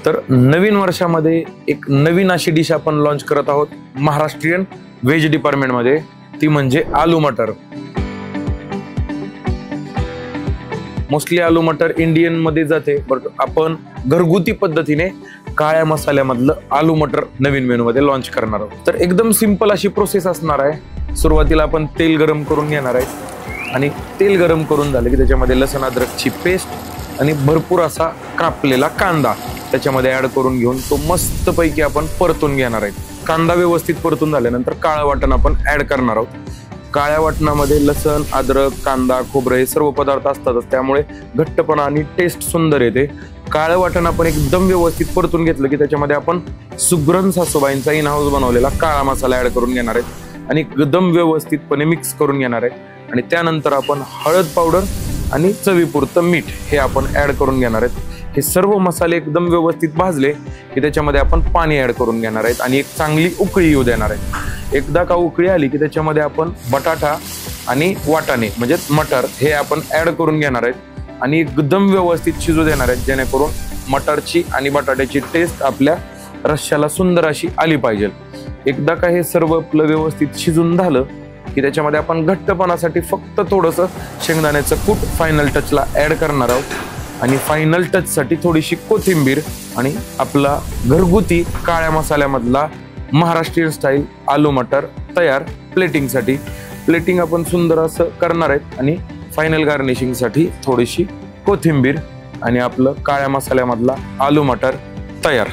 तर नवीन वर्षामध्ये एक नवीन अशी डिश आपण लॉन्च करत आहोत महाराष्ट्रीयन व्हेज डिपार्टमेंट मध्ये, ती म्हणजे आलू मटर। मोस्टली आलू मटर इंडियन मध्ये जाते, बट आपण घरगुती पद्धतीने काळ्या मसाल्यामधलं आलू मटर नवीन मेनू मध्ये लॉन्च करणार आहोत। तर एकदम सिंपल अशी प्रोसेस असणार आहे। सुरुवातीला आपण तेल गरम करून घेणार आहे आणि तेल गरम करून झाले की त्याच्यामध्ये लसूण अद्रकची पेस्ट आणि भरपूर असा कापलेला कांदा त्याच्यामध्ये ऍड करून घेऊन तो मस्तपैकी आपण परतून घेणार आहे। कांदा व्यवस्थित परतून झाल्यानंतर काळं वाटण आपण ऍड करणार आहोत। काळ्या वाटणामध्ये लसूण अद्रक कांदा खोबरं हे सर्व पदार्थ असतातच, त्यामुळे घट्टपणा आणि टेस्ट सुंदर येते। काळं वाटण आपण एकदम व्यवस्थित परतून घेतलं की त्याच्यामध्ये आपण सुगरण सासूबाईंचा इन हाऊस बनवलेला काळा मसाला ऍड करून घेणार आहेत आणि एकदम व्यवस्थितपणे मिक्स करून घेणार आहे। आणि त्यानंतर आपण हळद पावडर आणि चवीपुरतं मीठ हे आपण ऍड करून घेणार आहेत। हे सर्व मसाले एकदम व्यवस्थित भाजले की त्याच्यामध्ये आपण पाणी ऍड करून घेणार आहेत आणि एक चांगली उकळी येऊ देणार आहे। एकदा का उकळी आली की त्याच्यामध्ये आपण बटाटा आणि वाटाणे म्हणजे मटर हे आपण ऍड करून घेणार आहेत आणि एकदम व्यवस्थित शिजू देणार आहेत, जेणेकरून मटरची आणि बटाट्याची टेस्ट आपल्या रश्श्याला सुंदर अशी आली पाहिजे। एकदा का हे सर्व आपलं व्यवस्थित शिजून झालं की त्याच्यामध्ये आपण घट्टपणासाठी फक्त थोडंसं शेंगदाण्याचं कूट फायनल टचला ऍड करणार आहोत आणि फायनल टच साठी थोडीशी कोथिंबीर आणि आपला घरगुती काळ्या मसाल्यामधला महाराष्ट्रीयन स्टाईल आलू मटर तयार। प्लेटिंग आपण सुंदर असं करणार आहेत आणि फायनल गार्निशिंग साठी थोडीशी कोथिंबीर आणि आपलं काळ्या मसाल्यामधला आलू मटर तयार।